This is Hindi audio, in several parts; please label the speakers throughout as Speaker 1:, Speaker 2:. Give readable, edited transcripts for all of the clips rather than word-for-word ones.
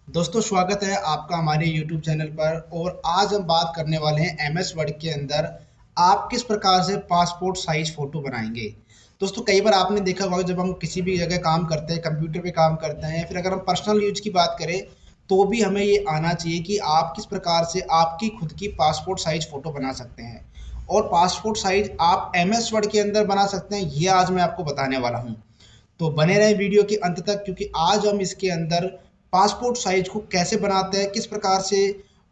Speaker 1: दोस्तों स्वागत है आपका हमारे YouTube चैनल पर। और आज हम बात करने वाले हैं एमएस वर्ड के अंदर आप किस प्रकार से पासपोर्ट साइज फ़ोटो बनाएंगे। दोस्तों कई बार आपने देखा होगा जब हम किसी भी जगह काम करते हैं, कंप्यूटर पे काम करते हैं, फिर अगर हम पर्सनल यूज की बात करें तो भी हमें ये आना चाहिए कि आप किस प्रकार से आपकी खुद की पासपोर्ट साइज फ़ोटो बना सकते हैं। और पासपोर्ट साइज आप एमएस वर्ड के अंदर बना सकते हैं, ये आज मैं आपको बताने वाला हूँ। तो बने रहें वीडियो के अंत तक, क्योंकि आज हम इसके अंदर पासपोर्ट साइज को कैसे बनाते हैं, किस प्रकार से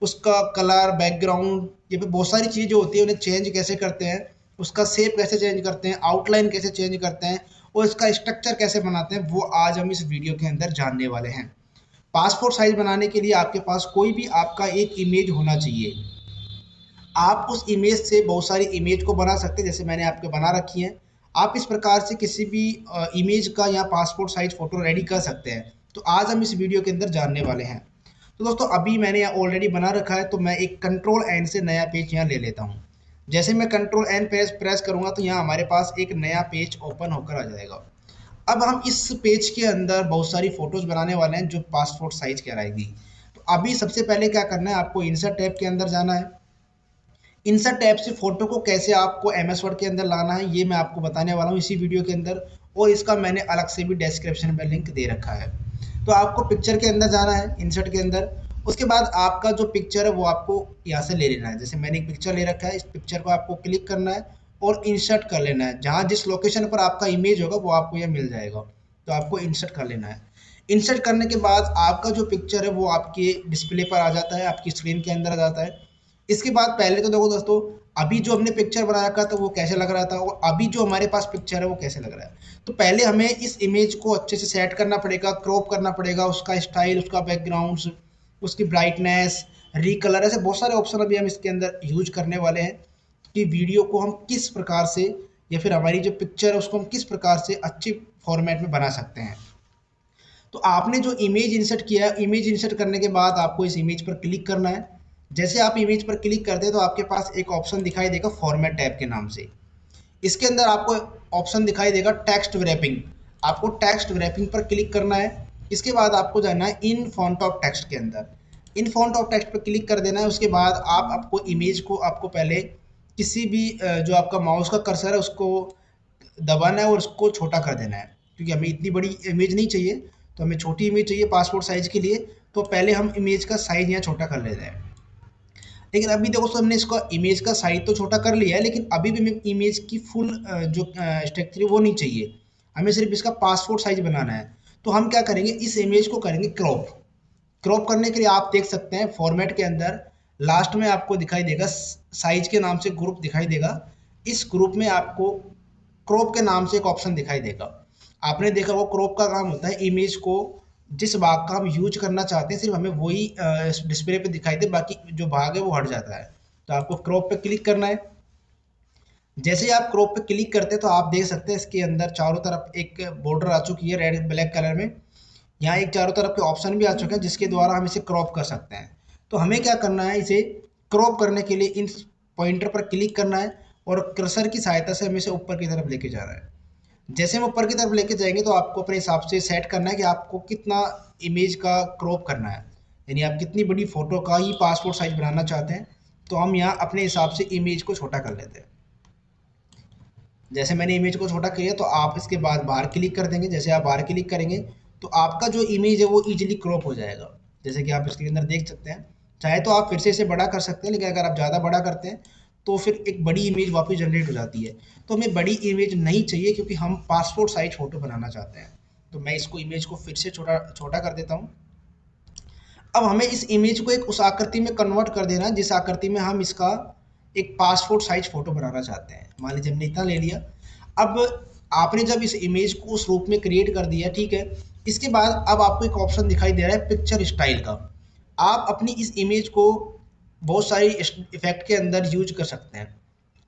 Speaker 1: उसका कलर, बैकग्राउंड, ये पे बहुत सारी चीज़ जो होती है उन्हें चेंज कैसे करते हैं, उसका शेप कैसे चेंज करते हैं, आउटलाइन कैसे चेंज करते हैं और इसका स्ट्रक्चर कैसे बनाते हैं, वो आज हम इस वीडियो के अंदर जानने वाले हैं। पासपोर्ट साइज बनाने के लिए आपके पास कोई भी आपका एक इमेज होना चाहिए। आप उस इमेज से बहुत सारी इमेज को बना सकते हैं, जैसे मैंने आपके बना रखी है। आप इस प्रकार से किसी भी इमेज का या पासपोर्ट साइज फ़ोटो रेडी कर सकते हैं। तो आज हम इस वीडियो के अंदर जानने वाले हैं। तो दोस्तों अभी मैंने यहाँ ऑलरेडी बना रखा है, तो मैं एक कंट्रोल एन से नया पेज यहाँ ले लेता हूँ। जैसे मैं कंट्रोल एन प्रेस करूँगा तो यहाँ हमारे पास एक नया पेज ओपन होकर आ जाएगा। अब हम इस पेज के अंदर बहुत सारी फ़ोटोज़ बनाने वाले हैं जो पासपोर्ट साइज कहलाएगी। तो अभी सबसे पहले क्या करना है, आपको इंसर्ट टैब के अंदर जाना है। इंसर्ट टैब से फोटो को कैसे आपको एमएस वर्ड के अंदर लाना है ये मैं आपको बताने वाला हूँ इसी वीडियो के अंदर। और इसका मैंने अलग से भी डिस्क्रिप्शन में लिंक दे रखा है। तो आपको पिक्चर के अंदर जाना है, इंसर्ट के अंदर। उसके बाद आपका जो पिक्चर है वो आपको यहाँ से ले लेना है। जैसे मैंने एक पिक्चर ले रखा है, इस पिक्चर को आपको क्लिक करना है और इंसर्ट कर लेना है। जहाँ जिस लोकेशन पर आपका इमेज होगा वो आपको यह मिल जाएगा, तो आपको इंसर्ट कर लेना है। इंसर्ट करने के बाद आपका जो पिक्चर है वो आपके डिस्प्ले पर आ जाता है, आपकी स्क्रीन के अंदर आ जाता है। इसके बाद पहले तो देखो दोस्तों, अभी जो हमने पिक्चर बना रखा था वो कैसे लग रहा था और अभी जो हमारे पास पिक्चर है वो कैसे लग रहा है। तो पहले हमें इस इमेज को अच्छे से सेट करना पड़ेगा, क्रॉप करना पड़ेगा, उसका स्टाइल, उसका बैकग्राउंड, उसकी ब्राइटनेस, रीकलर, ऐसे बहुत सारे ऑप्शन अभी हम इसके अंदर यूज करने वाले हैं कि वीडियो को हम किस प्रकार से या फिर हमारी जो पिक्चर है उसको हम किस प्रकार से अच्छी फॉर्मेट में बना सकते हैं। तो आपने जो इमेज इंसर्ट किया है, इमेज इंसर्ट करने के बाद आपको इस इमेज पर क्लिक करना है। जैसे आप इमेज पर क्लिक करते हैं तो आपके पास एक ऑप्शन दिखाई देगा फॉर्मेट टैब के नाम से। इसके अंदर आपको ऑप्शन दिखाई देगा टेक्स्ट रैपिंग। आपको टेक्स्ट रैपिंग पर क्लिक करना है। इसके बाद आपको जाना है इन फॉन्ट ऑफ टेक्स्ट के अंदर। इन फॉन्ट ऑफ टेक्स्ट पर क्लिक कर देना है। उसके बाद आप आपको इमेज को आपको पहले किसी भी जो आपका माउस का कर्सर है उसको दबाना है और उसको छोटा कर देना है, क्योंकि हमें इतनी बड़ी इमेज नहीं चाहिए। तो हमें छोटी इमेज चाहिए पासपोर्ट साइज के लिए। तो पहले हम इमेज का साइज यहाँ छोटा कर लेते हैं। लेकिन अभी देखो, तो हमने इसका इमेज का साइज तो छोटा कर लिया है, लेकिन अभी भी हमें इमेज की फुल जो स्ट्रक्चर है वो नहीं चाहिए। हमें सिर्फ इसका पासपोर्ट साइज बनाना है। तो हम क्या करेंगे, इस इमेज को करेंगे क्रॉप। क्रॉप करने के लिए आप देख सकते हैं फॉर्मेट के अंदर लास्ट में आपको दिखाई देगा साइज के नाम से ग्रुप दिखाई देगा। इस ग्रुप में आपको क्रॉप के नाम से एक ऑप्शन दिखाई देगा। आपने देखा वो क्रॉप का काम होता है इमेज को जिस भाग का हम यूज करना चाहते हैं सिर्फ हमें वही डिस्प्ले पे दिखाई दे, बाकी जो भाग है वो हट जाता है। तो आपको क्रॉप पे क्लिक करना है। जैसे ही आप क्रॉप पे क्लिक करते हैं तो आप देख सकते हैं इसके अंदर चारों तरफ एक बॉर्डर आ चुकी है रेड ब्लैक कलर में। यहाँ एक चारों तरफ के ऑप्शन भी आ चुके हैं जिसके द्वारा हम इसे क्रॉप कर सकते हैं। तो हमें क्या करना है, इसे क्रॉप करने के लिए इन पॉइंटर पर क्लिक करना है और कर्सर की सहायता से हमें इसे ऊपर की तरफ लेके जाना है। जैसे हम ऊपर की तरफ लेके जाएंगे तो आपको अपने हिसाब से सेट करना है कि आपको कितना इमेज का क्रॉप करना है, यानी आप कितनी बड़ी फोटो का ही पासपोर्ट साइज बनाना चाहते हैं। तो हम यहाँ अपने हिसाब से इमेज को छोटा कर लेते हैं। जैसे मैंने इमेज को छोटा किया तो आप इसके बाद बाहर क्लिक कर देंगे। जैसे आप बाहर क्लिक करेंगे तो आपका जो इमेज है वो इजीली क्रॉप हो जाएगा, जैसे कि आप इसके अंदर देख सकते हैं। चाहे तो आप फिर से इसे बड़ा कर सकते हैं, लेकिन अगर आप ज़्यादा बड़ा करते हैं तो फिर एक बड़ी इमेज वापस जनरेट हो जाती है। तो हमें बड़ी इमेज नहीं चाहिए क्योंकि हम पासपोर्ट साइज फ़ोटो बनाना चाहते हैं। तो मैं इसको इमेज को फिर से छोटा छोटा कर देता हूँ। अब हमें इस इमेज को एक उस आकृति में कन्वर्ट कर देना है जिस आकृति में हम इसका एक पासपोर्ट साइज फ़ोटो बनाना चाहते हैं। मान लीजिए हमने इतना ले लिया। अब आपने जब इस इमेज को उस रूप में क्रिएट कर दिया, ठीक है। इसके बाद अब आपको एक ऑप्शन दिखाई दे रहा है पिक्चर स्टाइल का। आप अपनी इस इमेज को बहुत सारी इफेक्ट के अंदर यूज कर सकते हैं।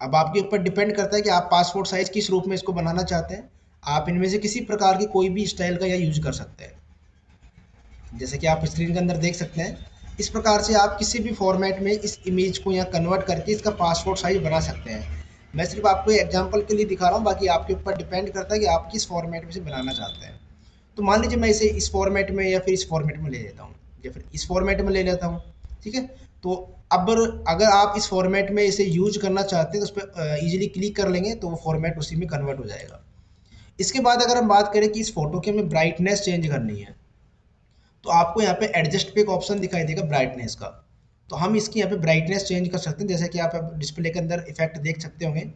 Speaker 1: अब आपके ऊपर डिपेंड करता है कि आप पासपोर्ट साइज किस रूप में इसको बनाना चाहते हैं। आप इनमें से किसी प्रकार की कोई भी स्टाइल का यह यूज कर सकते हैं। जैसे कि आप स्क्रीन के अंदर देख सकते हैं, इस प्रकार से आप किसी भी फॉर्मेट में इस इमेज को यहाँ कन्वर्ट करके इसका पासपोर्ट साइज बना सकते हैं। मैं सिर्फ आपको एग्जांपल के लिए दिखा रहा हूँ, बाकी आपके ऊपर डिपेंड करता है कि आप किस फॉर्मेट में से बनाना चाहते हैं। तो मान लीजिए मैं इसे इस फॉर्मेट में या फिर इस फॉर्मेट में ले लेता हूँ। या फिर इस फॉर्मेट में ले लेता हूँ। ठीक है, तो अब अगर आप इस फॉर्मेट में इसे यूज करना चाहते हैं तो उस पर ईजिली क्लिक कर लेंगे तो वो फॉर्मेट उसी में कन्वर्ट हो जाएगा। इसके बाद अगर हम बात करें कि इस फोटो की हमें ब्राइटनेस चेंज करनी है, तो आपको यहाँ पे एडजस्ट पे एक ऑप्शन दिखाई देगा ब्राइटनेस का। तो हम इसकी यहाँ पे ब्राइटनेस चेंज कर सकते हैं, जैसे कि आप डिस्प्ले के अंदर इफेक्ट देख सकते होंगे।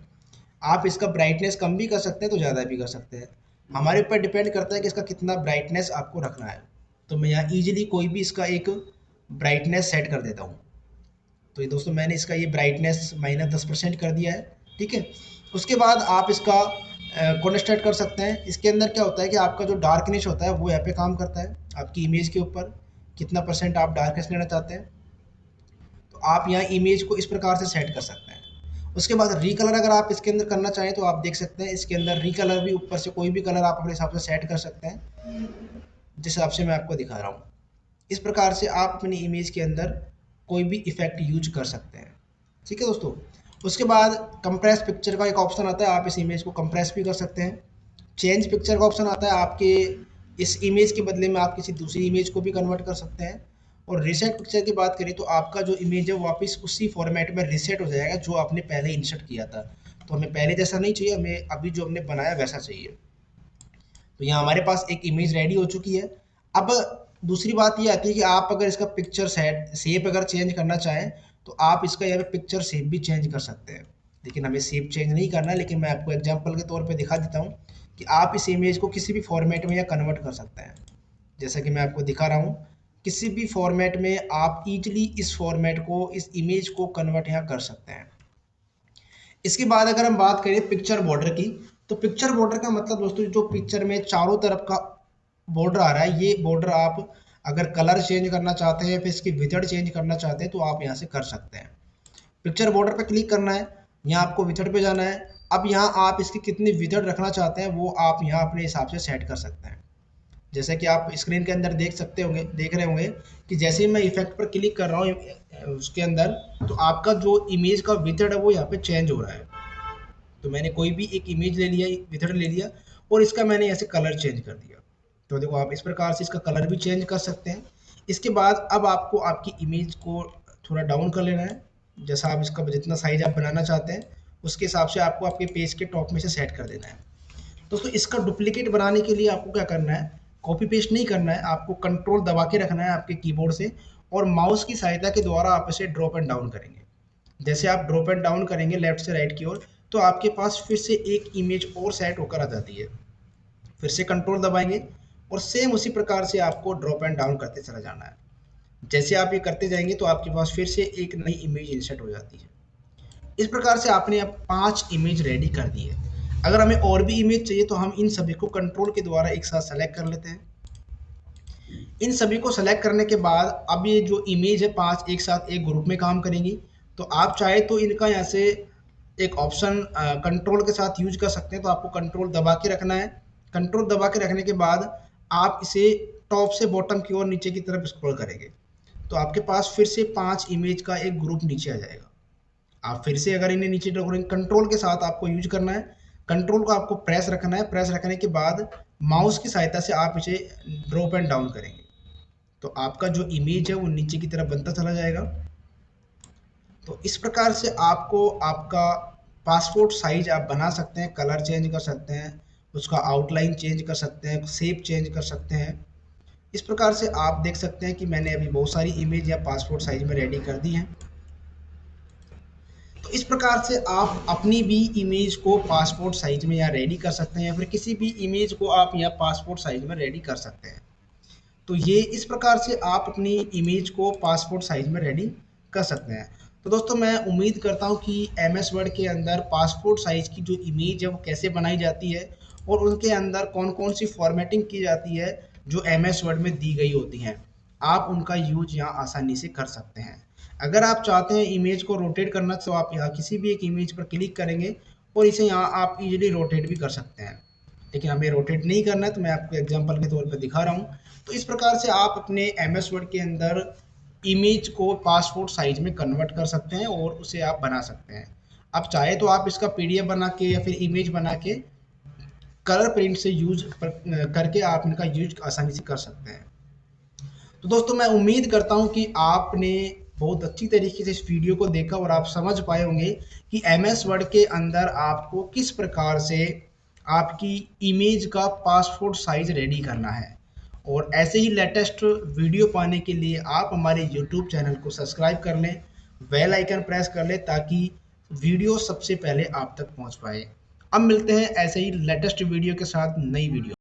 Speaker 1: आप इसका ब्राइटनेस कम भी कर सकते हैं तो ज़्यादा भी कर सकते हैं, हमारे ऊपर डिपेंड करता है कि इसका कितना ब्राइटनेस आपको रखना है। तो मैं यहाँ ईजिली कोई भी इसका एक ब्राइटनेस सेट कर देता हूँ। तो ये दोस्तों मैंने इसका ये ब्राइटनेस -10% कर दिया है। ठीक है, उसके बाद आप इसका कॉन्स्टेंट कर सकते हैं। इसके अंदर क्या होता है कि आपका जो डार्कनेस होता है वो यहाँ पे काम करता है, आपकी इमेज के ऊपर कितना परसेंट आप डार्कनेस लेना चाहते हैं। तो आप यहाँ इमेज को इस प्रकार से सेट कर सकते हैं। उसके बाद रिकलर अगर आप इसके अंदर करना चाहें तो आप देख सकते हैं इसके अंदर रिकलर भी ऊपर से कोई भी कलर आप अपने हिसाब से सेट कर सकते हैं, जिस हिसाब से मैं आपको दिखा रहा हूँ। इस प्रकार से आप अपनी इमेज के अंदर कोई भी इफेक्ट यूज कर सकते हैं। ठीक है दोस्तों, उसके बाद कंप्रेस पिक्चर का एक ऑप्शन आता है, आप इस इमेज को कंप्रेस भी कर सकते हैं। चेंज पिक्चर का ऑप्शन आता है, आपके इस इमेज के बदले में आप किसी दूसरी इमेज को भी कन्वर्ट कर सकते हैं। और रीसेट पिक्चर की बात करें तो आपका जो इमेज है वापस उसी फॉर्मेट में रीसेट हो जाएगा जो आपने पहले इंसर्ट किया था। तो हमें पहले जैसा नहीं चाहिए, हमें अभी जो हमने बनाया वैसा चाहिए। तो यहाँ हमारे पास एक इमेज रेडी हो चुकी है। अब दूसरी बात ये आती है कि आप अगर इसका पिक्चर शेप अगर चेंज करना चाहें तो आप इसका यहाँ पे पिक्चर शेप भी चेंज कर सकते हैं। लेकिन हमें शेप चेंज नहीं करना है, लेकिन मैं आपको एग्जांपल के तौर पे दिखा देता हूँ कि आप इस इमेज को किसी भी फॉर्मेट में या कन्वर्ट कर सकते हैं। जैसा कि मैं आपको दिखा रहा हूँ, किसी भी फॉर्मेट में आप इजीली इस फॉर्मेट को, इस इमेज को कन्वर्ट यहाँ कर सकते हैं। इसके बाद अगर हम बात करें पिक्चर बॉर्डर की, तो पिक्चर बॉर्डर का मतलब दोस्तों जो पिक्चर में चारों तरफ का बॉर्डर आ रहा है, ये बॉर्डर आप अगर कलर चेंज करना चाहते हैं, फिर इसकी विथड चेंज करना चाहते हैं तो आप यहाँ से कर सकते हैं। पिक्चर बॉर्डर पे क्लिक करना है, यहाँ आपको विथड पे जाना है। अब यहाँ आप इसकी कितनी विथड रखना चाहते हैं वो आप यहाँ अपने हिसाब से सेट कर सकते हैं। जैसे कि आप स्क्रीन के अंदर देख रहे होंगे कि जैसे ही मैं इफेक्ट पर क्लिक कर रहा हूँ उसके अंदर, तो आपका जो इमेज का विथड है वो यहाँ पे चेंज हो रहा है। तो मैंने कोई भी एक इमेज ले लिया, विथड ले लिया और इसका मैंने ऐसे कलर चेंज कर दिया। तो देखो आप इस प्रकार से इसका कलर भी चेंज कर सकते हैं। इसके बाद अब आपको आपकी इमेज को थोड़ा डाउन कर लेना है, जैसा आप इसका जितना साइज आप बनाना चाहते हैं उसके हिसाब से आपको आपके पेज के टॉप में से सेट कर देना है। दोस्तों इसका डुप्लीकेट बनाने के लिए आपको क्या करना है, कॉपी पेस्ट नहीं करना है, आपको कंट्रोल दबा के रखना है आपके कीबोर्ड से और माउस की सहायता के द्वारा आप इसे ड्रॉप एंड डाउन करेंगे। जैसे आप ड्रॉप एंड डाउन करेंगे लेफ्ट से राइट की ओर, तो आपके पास फिर से एक इमेज और सेट होकर आ जाती है। फिर से कंट्रोल दबाएंगे और सेम उसी प्रकार से आपको ड्रॉप एंड डाउन करते चला जाना है। जैसे आप ये करते जाएंगे तो आपके पास फिर से एक नई इमेज इंसर्ट हो जाती है। इस प्रकार से आपने अब 5 इमेज रेडी कर दी है। अगर हमें और भी इमेज चाहिए तो हम इन सभी को कंट्रोल के द्वारा एक साथ सेलेक्ट कर लेते हैं। इन सभी को सेलेक्ट करने के बाद अब ये जो इमेज है 5 एक साथ एक ग्रुप में काम करेंगी। तो आप चाहे तो इनका यहाँ से एक ऑप्शन कंट्रोल के साथ यूज कर सकते हैं। तो आपको कंट्रोल दबा के रखना है। कंट्रोल दबा के रखने के बाद आप इसे टॉप से बॉटम की ओर नीचे की तरफ स्क्रॉल करेंगे तो आपके पास फिर से 5 इमेज का एक ग्रुप नीचे आ जाएगा। आप फिर से अगर इन्हें नीचे ड्रैग, कंट्रोल के साथ आपको यूज करना है। कंट्रोल को आपको प्रेस रखना है, प्रेस रखने के बाद माउस की सहायता से आप इसे ड्रॉप एंड डाउन करेंगे तो आपका जो इमेज है वो नीचे की तरफ बनता चला जाएगा। तो इस प्रकार से आपको आपका पासपोर्ट साइज आप बना सकते हैं, कलर चेंज कर सकते हैं, उसका आउटलाइन चेंज कर सकते हैं, शेप चेंज कर सकते हैं। इस प्रकार से आप देख सकते हैं कि मैंने अभी बहुत सारी इमेज या पासपोर्ट साइज में रेडी कर दी हैं। तो इस प्रकार से आप अपनी भी इमेज को पासपोर्ट साइज में यहाँ रेडी कर सकते हैं या फिर किसी भी इमेज को आप यहाँ पासपोर्ट साइज में रेडी कर सकते हैं। तो ये इस प्रकार से आप अपनी इमेज को पासपोर्ट साइज में रेडी कर सकते हैं। तो दोस्तों मैं उम्मीद करता हूँ कि एमएस वर्ड के अंदर पासपोर्ट साइज की जो इमेज है वो कैसे बनाई जाती है और उनके अंदर कौन कौन सी फॉर्मेटिंग की जाती है जो एमएस वर्ड में दी गई होती हैं, आप उनका यूज यहाँ आसानी से कर सकते हैं। अगर आप चाहते हैं इमेज को रोटेट करना तो आप यहाँ किसी भी एक इमेज पर क्लिक करेंगे और इसे यहाँ आप इजीली रोटेट भी कर सकते हैं। लेकिन हमें रोटेट नहीं करना है तो मैं आपको एग्जांपल के तौर पर दिखा रहा हूँ। तो इस प्रकार से आप अपने एमएस वर्ड के अंदर इमेज को पासपोर्ट साइज में कन्वर्ट कर सकते हैं और उसे आप बना सकते हैं। आप चाहे तो आप इसका पीडीएफ बना के या फिर इमेज बना के कलर प्रिंट से करके आप इनका यूज आसानी से कर सकते हैं। तो दोस्तों मैं उम्मीद करता हूँ कि आपने बहुत अच्छी तरीके से इस वीडियो को देखा और आप समझ पाए होंगे कि एमएस वर्ड के अंदर आपको किस प्रकार से आपकी इमेज का पासपोर्ट साइज रेडी करना है। और ऐसे ही लेटेस्ट वीडियो पाने के लिए आप हमारे यूट्यूब चैनल को सब्सक्राइब कर लें, बेल आइकन प्रेस कर लें ताकि वीडियो सबसे पहले आप तक पहुंच पाए। अब मिलते हैं ऐसे ही लेटेस्ट वीडियो के साथ, नई वीडियो।